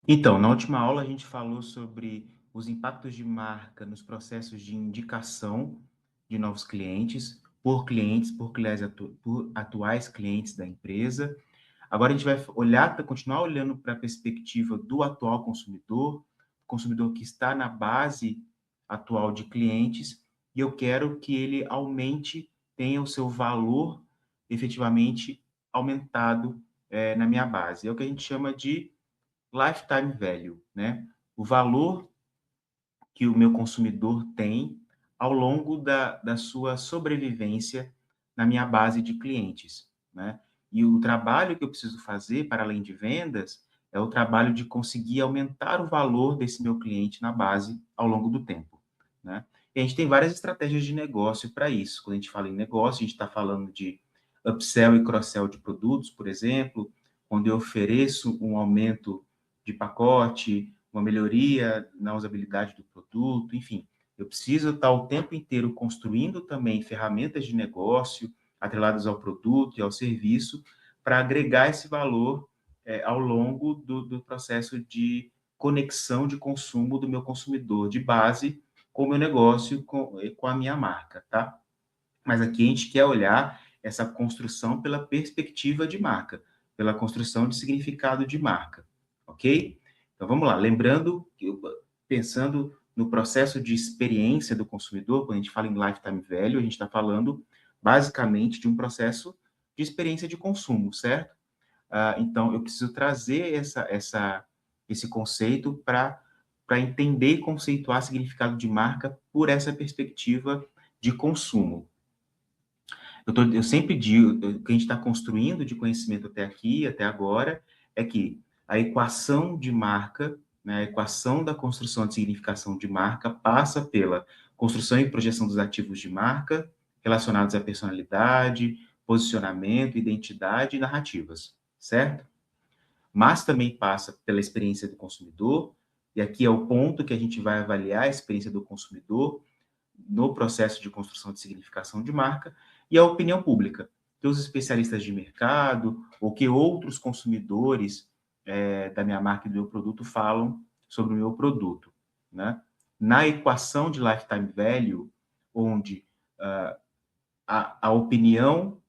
Então, na última aula a gente falou sobre os impactos de marca nos processos de indicação de novos clientes, por atuais clientes da empresa. Agora a gente vai olhar, continuar olhando para a perspectiva do atual consumidor que está na base atual de clientes, e eu quero que ele aumente, tenha o seu valor efetivamente aumentado na minha base. É o que a gente chama de lifetime value, né? O valor que o meu consumidor tem ao longo da sua sobrevivência na minha base de clientes, né? E o trabalho que eu preciso fazer, para além de vendas, é o trabalho de conseguir aumentar o valor desse meu cliente na base ao longo do tempo, né? E a gente tem várias estratégias de negócio para isso. Quando a gente fala em negócio, a gente está falando de upsell e cross-sell de produtos, por exemplo, quando eu ofereço um aumento de pacote, uma melhoria na usabilidade do produto, enfim. Eu preciso estar o tempo inteiro construindo também ferramentas de negócio atreladas ao produto e ao serviço para agregar esse valor ao longo do processo de conexão de consumo do meu consumidor de base com o meu negócio, com a minha marca, tá? Mas aqui a gente quer olhar essa construção pela perspectiva de marca, pela construção de significado de marca, ok? Então vamos lá, lembrando, pensando no processo de experiência do consumidor, quando a gente fala em lifetime value, a gente está falando basicamente de um processo de experiência de consumo, certo? Então eu preciso trazer esse conceito para entender e conceituar significado de marca por essa perspectiva de consumo. Eu sempre digo, o que a gente está construindo de conhecimento até aqui, até agora, é que a equação de marca, né, a equação da construção de significação de marca passa pela construção e projeção dos ativos de marca relacionados à personalidade, posicionamento, identidade e narrativas, certo? Mas também passa pela experiência do consumidor, e aqui é o ponto que a gente vai avaliar a experiência do consumidor no processo de construção de significação de marca, e a opinião pública, que os especialistas de mercado ou que outros consumidores da minha marca e do meu produto falam sobre o meu produto, né? Na equação de lifetime value, onde a opinião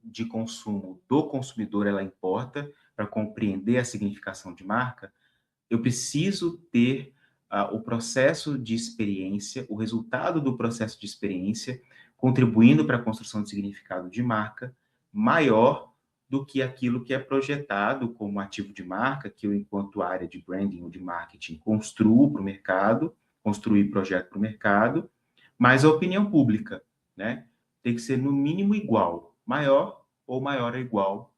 de consumo do consumidor ela importa para compreender a significação de marca, eu preciso ter o processo de experiência, o resultado do processo de experiência, contribuindo para a construção de significado de marca maior do que aquilo que é projetado como ativo de marca, que eu, enquanto área de branding ou de marketing, construo para o mercado, construir projeto para o mercado, mas a opinião pública, né? Tem que ser no mínimo igual, maior ou maior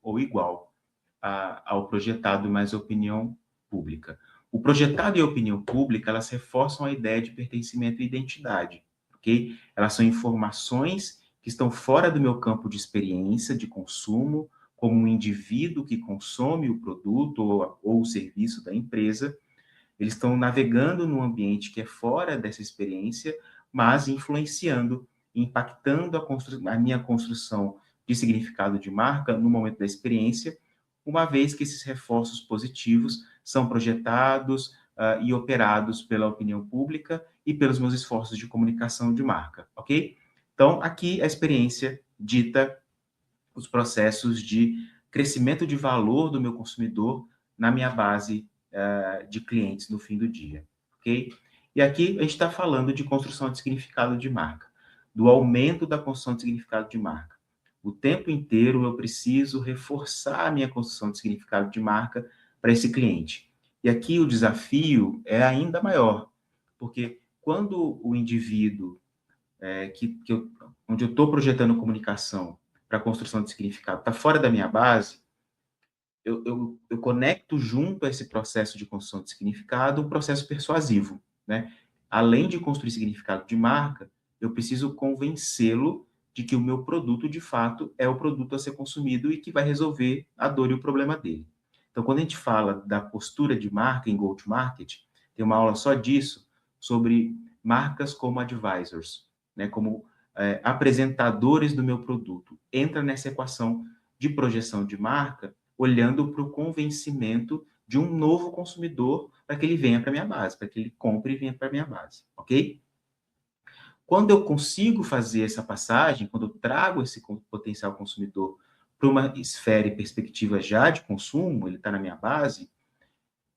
ou igual ao projetado mais a opinião pública. O projetado e a opinião pública, elas reforçam a ideia de pertencimento e identidade, ok? Elas são informações que estão fora do meu campo de experiência, de consumo, como um indivíduo que consome o produto ou o serviço da empresa. Eles estão navegando num ambiente que é fora dessa experiência, mas influenciando, impactando a minha construção de significado de marca no momento da experiência, uma vez que esses reforços positivos são projetados e operados pela opinião pública e pelos meus esforços de comunicação de marca, ok? Então, aqui a experiência dita os processos de crescimento de valor do meu consumidor na minha base de clientes no fim do dia, ok? E aqui a gente está falando de construção de significado de marca, do aumento da construção de significado de marca. O tempo inteiro eu preciso reforçar a minha construção de significado de marca para esse cliente. E aqui o desafio é ainda maior, porque quando o indivíduo onde eu estou projetando comunicação para a construção de significado está fora da minha base, eu conecto junto a esse processo de construção de significado um processo persuasivo, né? Além de construir significado de marca, eu preciso convencê-lo de que o meu produto, de fato, é o produto a ser consumido e que vai resolver a dor e o problema dele. Então, quando a gente fala da postura de marca em go-to-market, tem uma aula só disso, sobre marcas como advisors, né, como apresentadores do meu produto. Entra nessa equação de projeção de marca olhando para o convencimento de um novo consumidor para que ele venha para a minha base, para que ele compre e venha para a minha base, ok? Quando eu consigo fazer essa passagem, quando eu trago esse potencial consumidor para uma esfera e perspectiva já de consumo, ele está na minha base,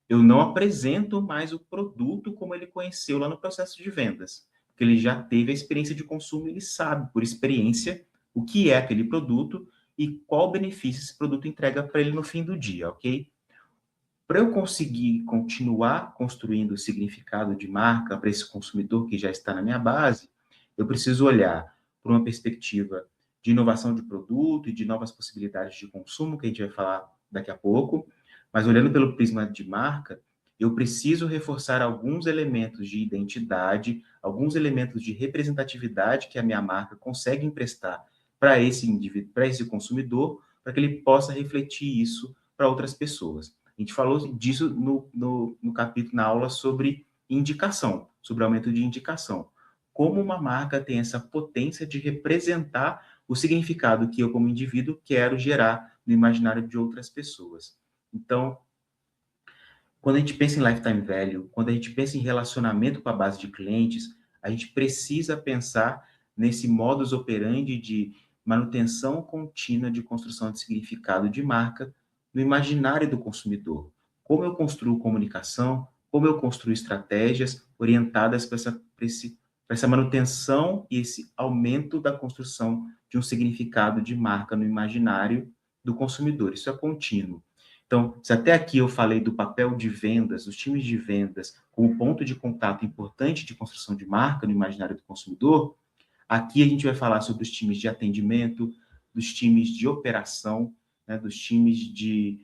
eu não apresento mais o produto como ele conheceu lá no processo de vendas, porque ele já teve a experiência de consumo, ele sabe por experiência o que é aquele produto e qual benefício esse produto entrega para ele no fim do dia, ok? Para eu conseguir continuar construindo o significado de marca para esse consumidor que já está na minha base, eu preciso olhar por uma perspectiva de inovação de produto e de novas possibilidades de consumo, que a gente vai falar daqui a pouco, mas olhando pelo prisma de marca, eu preciso reforçar alguns elementos de identidade, alguns elementos de representatividade que a minha marca consegue emprestar para esse indivíduo, para esse consumidor, para que ele possa refletir isso para outras pessoas. A gente falou disso no capítulo, na aula sobre indicação, sobre aumento de indicação. Como uma marca tem essa potência de representar o significado que eu, como indivíduo, quero gerar no imaginário de outras pessoas. Então, quando a gente pensa em lifetime value, quando a gente pensa em relacionamento com a base de clientes, a gente precisa pensar nesse modus operandi de manutenção contínua de construção de significado de marca no imaginário do consumidor. Como eu construo comunicação, como eu construo estratégias orientadas para essa manutenção e esse aumento da construção de um significado de marca no imaginário do consumidor. Isso é contínuo. Então, se até aqui eu falei do papel de vendas, dos times de vendas, como ponto de contato importante de construção de marca no imaginário do consumidor, aqui a gente vai falar sobre os times de atendimento, dos times de operação, né, dos times de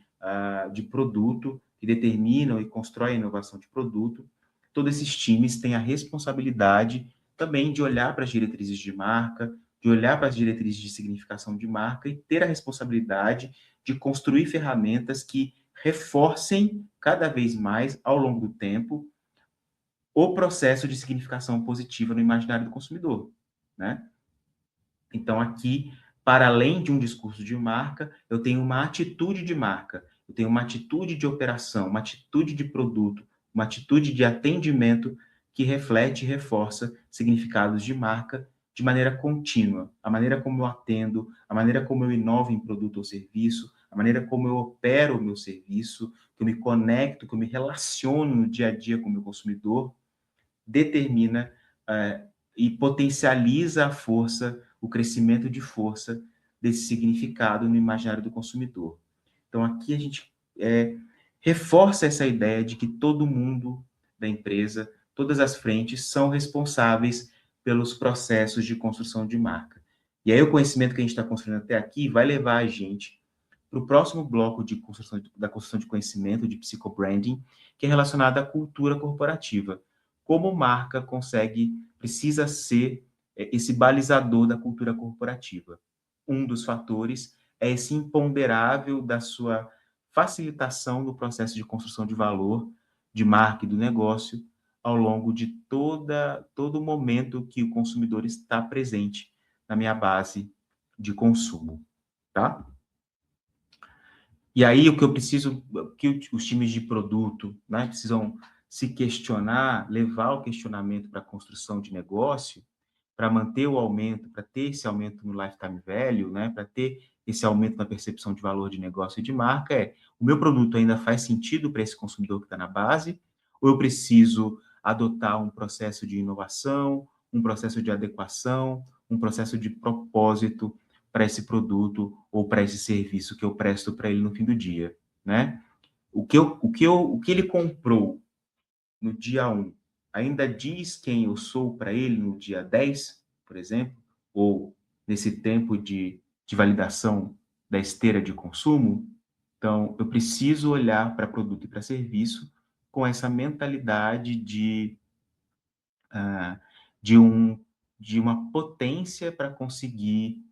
produto, que determinam e constroem a inovação de produto. Todos esses times têm a responsabilidade também de olhar para as diretrizes de marca, de olhar para as diretrizes de significação de marca e ter a responsabilidade de construir ferramentas que reforcem cada vez mais, ao longo do tempo, o processo de significação positiva no imaginário do consumidor, né? Então, aqui, para além de um discurso de marca, eu tenho uma atitude de marca, eu tenho uma atitude de operação, uma atitude de produto, uma atitude de atendimento que reflete e reforça significados de marca de maneira contínua. A maneira como eu atendo, a maneira como eu inovo em produto ou serviço, a maneira como eu opero o meu serviço, que eu me conecto, que eu me relaciono no dia a dia com o meu consumidor, determina e potencializa a força, o crescimento de força desse significado no imaginário do consumidor. Então, aqui a gente reforça essa ideia de que todo mundo da empresa, todas as frentes, são responsáveis pelos processos de construção de marca. E aí, o conhecimento que a gente está construindo até aqui vai levar a gente para o próximo bloco de construção da construção de conhecimento, de psicobranding, que é relacionado à cultura corporativa. Como marca precisa ser esse balizador da cultura corporativa. Um dos fatores é esse imponderável da sua facilitação no processo de construção de valor, de marca e do negócio, ao longo de todo o momento que o consumidor está presente na minha base de consumo, tá? E aí o que eu preciso, que os times de produto, né, precisam se questionar, levar o questionamento para a construção de negócio, para manter o aumento, para ter esse aumento no lifetime value, né, para ter esse aumento na percepção de valor de negócio e de marca, o meu produto ainda faz sentido para esse consumidor que está na base, ou eu preciso adotar um processo de inovação, um processo de adequação, um processo de propósito para esse produto ou para esse serviço que eu presto para ele no fim do dia, né? O que ele comprou no dia 1 ainda diz quem eu sou para ele no dia 10, por exemplo, ou nesse tempo de validação da esteira de consumo. Então, eu preciso olhar para produto e para serviço com essa mentalidade uh, de, um, de uma potência para conseguir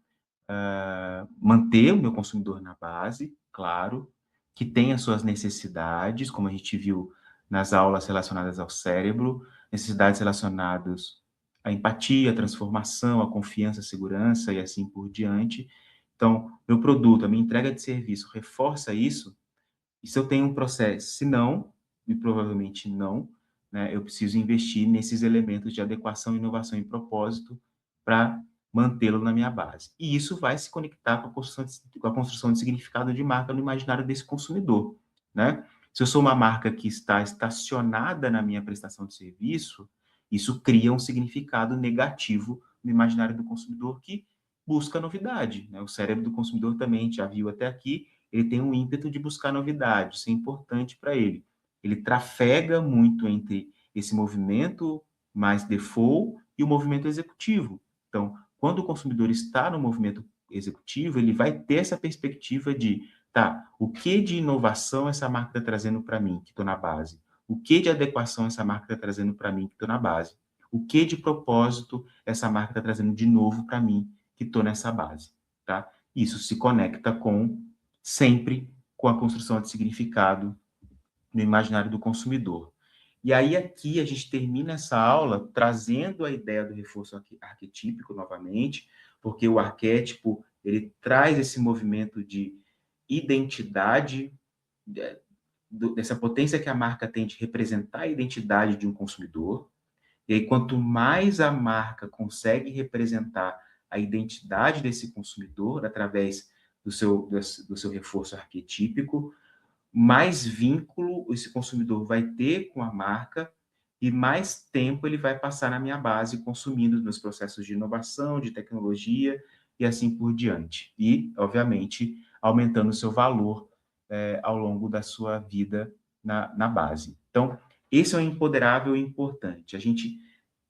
manter o meu consumidor na base, claro, que tem as suas necessidades, como a gente viu nas aulas relacionadas ao cérebro, necessidades relacionadas à empatia, à transformação, à confiança, à segurança e assim por diante. Então, meu produto, a minha entrega de serviço reforça isso, E se eu tenho um processo, se não, e provavelmente não, né, eu preciso investir nesses elementos de adequação, inovação e propósito para mantê-lo na minha base. E isso vai se conectar com a construção de significado de marca no imaginário desse consumidor, né? Se eu sou uma marca que está estacionada na minha prestação de serviço, isso cria um significado negativo no imaginário do consumidor que busca novidade, né? O cérebro do consumidor também, a gente já viu até aqui, ele tem um ímpeto de buscar novidade, isso é importante para ele. Ele trafega muito entre esse movimento mais default e o movimento executivo. Então, quando o consumidor está no movimento executivo, ele vai ter essa perspectiva de, tá, o que de inovação essa marca está trazendo para mim, que estou na base? O que de adequação essa marca está trazendo para mim, que estou na base? O que de propósito essa marca está trazendo de novo para mim, que estou nessa base, tá? Isso se conecta com sempre com a construção de significado no imaginário do consumidor. E aí aqui a gente termina essa aula trazendo a ideia do reforço arquetípico novamente, porque o arquétipo ele traz esse movimento de identidade, dessa potência que a marca tem de representar a identidade de um consumidor. E aí, quanto mais a marca consegue representar a identidade desse consumidor através do seu reforço arquetípico, mais vínculo esse consumidor vai ter com a marca e mais tempo ele vai passar na minha base consumindo meus processos de inovação, de tecnologia e assim por diante. E, obviamente, aumentando o seu valor ao longo da sua vida na base. Então, esse é um empoderável importante. A gente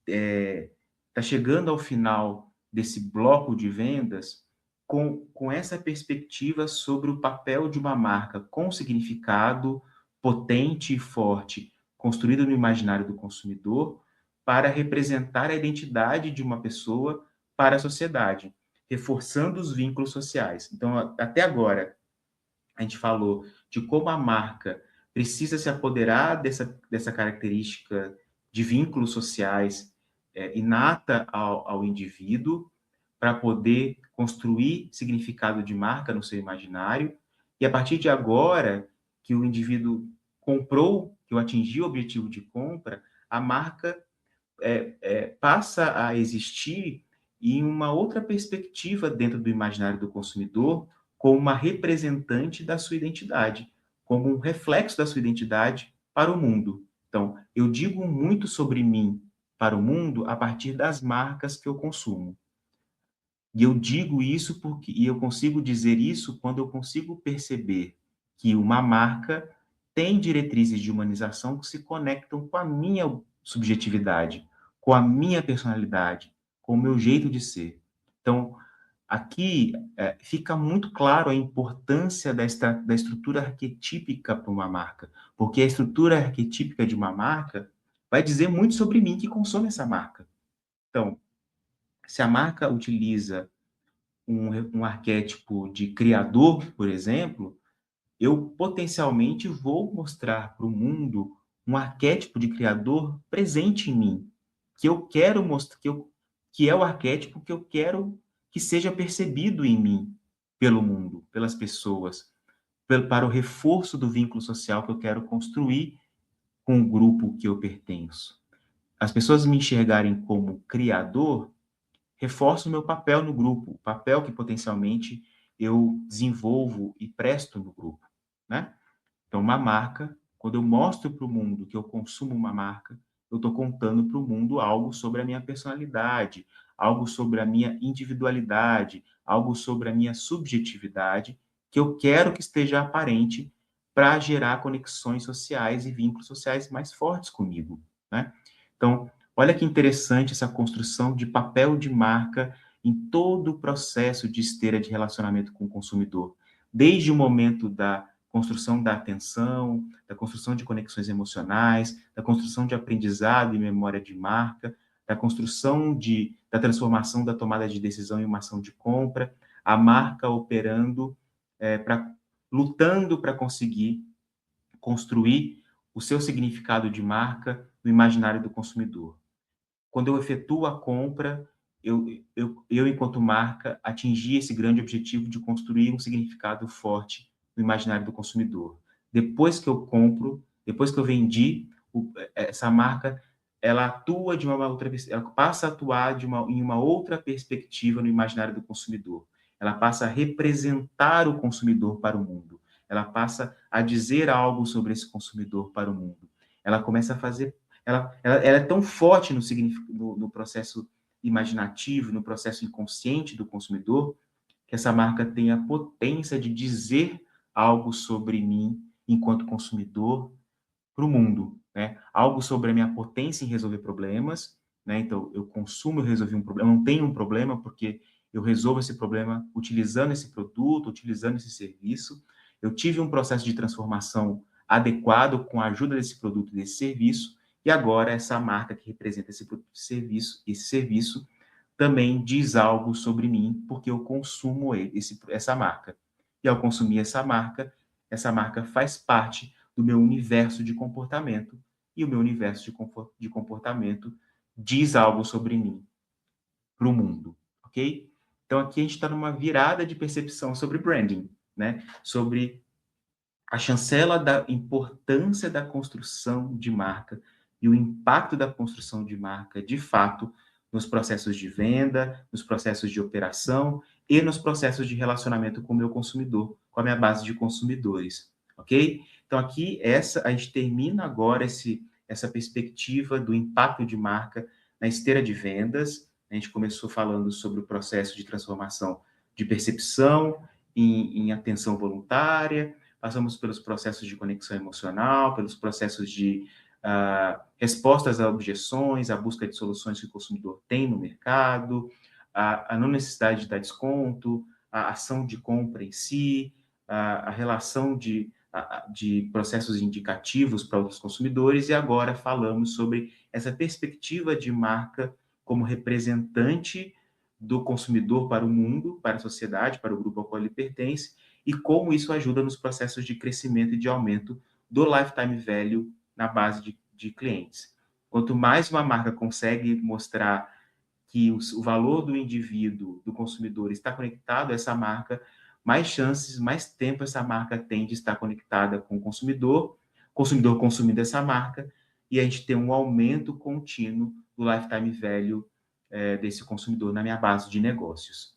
está chegando ao final desse bloco de vendas com essa perspectiva sobre o papel de uma marca com significado potente e forte, construído no imaginário do consumidor, para representar a identidade de uma pessoa para a sociedade, reforçando os vínculos sociais. Então, até agora, a gente falou de como a marca precisa se apoderar dessa característica de vínculos sociais inata ao indivíduo para poder construir significado de marca no seu imaginário. E a partir de agora, que o indivíduo comprou, que eu atingi o objetivo de compra, a marca passa a existir em uma outra perspectiva dentro do imaginário do consumidor, como uma representante da sua identidade, como um reflexo da sua identidade para o mundo. Então, eu digo muito sobre mim para o mundo a partir das marcas que eu consumo. E eu digo isso e eu consigo dizer isso quando eu consigo perceber que uma marca tem diretrizes de humanização que se conectam com a minha subjetividade, com a minha personalidade, com o meu jeito de ser. Então, aqui fica muito claro a importância da estrutura arquetípica para uma marca, porque a estrutura arquetípica de uma marca vai dizer muito sobre mim que consome essa marca. Então, se a marca utiliza um arquétipo de criador, por exemplo, eu potencialmente vou mostrar para o mundo um arquétipo de criador presente em mim, que eu quero mostrar, que é o arquétipo que eu quero que seja percebido em mim pelo mundo, pelas pessoas, para o reforço do vínculo social que eu quero construir com o grupo que eu pertenço. As pessoas me enxergarem como criador reforço o meu papel no grupo, o papel que potencialmente eu desenvolvo e presto no grupo, né? Então, uma marca, quando eu mostro para o mundo que eu consumo uma marca, eu estou contando para o mundo algo sobre a minha personalidade, algo sobre a minha individualidade, algo sobre a minha subjetividade, que eu quero que esteja aparente para gerar conexões sociais e vínculos sociais mais fortes comigo, né? Então, olha que interessante essa construção de papel de marca em todo o processo de esteira de relacionamento com o consumidor, desde o momento da construção da atenção, da construção de conexões emocionais, da construção de aprendizado e memória de marca, da transformação da tomada de decisão em uma ação de compra, a marca operando, lutando para conseguir construir o seu significado de marca no imaginário do consumidor. Quando eu efetuo a compra, enquanto marca, atingi esse grande objetivo de construir um significado forte no imaginário do consumidor. depois que eu compro, depois que eu vendi, essa marca, ela atua de uma outra, ela passa a atuar em uma outra perspectiva no imaginário do consumidor. Ela passa a representar o consumidor para o mundo. Ela passa a dizer algo sobre esse consumidor para o mundo. Ela começa a fazer, ela é tão forte no processo imaginativo, no processo inconsciente do consumidor, que essa marca tem a potência de dizer algo sobre mim enquanto consumidor para o mundo, né? Algo sobre a minha potência em resolver problemas, né? Então, eu consumo, eu resolvi um problema, eu não tenho um problema porque eu resolvo esse problema utilizando esse produto, utilizando esse serviço. Eu tive um processo de transformação adequado com a ajuda desse produto, desse serviço, e agora essa marca que representa esse produto, esse serviço também diz algo sobre mim, porque eu consumo essa marca. E ao consumir essa marca faz parte do meu universo de comportamento, e o meu universo de comportamento diz algo sobre mim para o mundo, ok? Então aqui a gente está numa virada de percepção sobre branding, né? Sobre a chancela da importância da construção de marca e o impacto da construção de marca, de fato, nos processos de venda, nos processos de operação e nos processos de relacionamento com o meu consumidor, com a minha base de consumidores, ok? Então, aqui, a gente termina agora essa perspectiva do impacto de marca na esteira de vendas. A gente começou falando sobre o processo de transformação de percepção em atenção voluntária, passamos pelos processos de conexão emocional, pelos processos de respostas a objeções, a busca de soluções que o consumidor tem no mercado, a não necessidade de dar desconto, a ação de compra em si, a relação de processos indicativos para outros consumidores, e agora falamos sobre essa perspectiva de marca como representante do consumidor para o mundo, para a sociedade, para o grupo ao qual ele pertence, e como isso ajuda nos processos de crescimento e de aumento do lifetime value na base de clientes. Quanto mais uma marca consegue mostrar que o valor do indivíduo, do consumidor, está conectado a essa marca, mais chances, mais tempo essa marca tem de estar conectada com o consumidor consumindo essa marca, e a gente tem um aumento contínuo do lifetime value desse consumidor na minha base de negócios.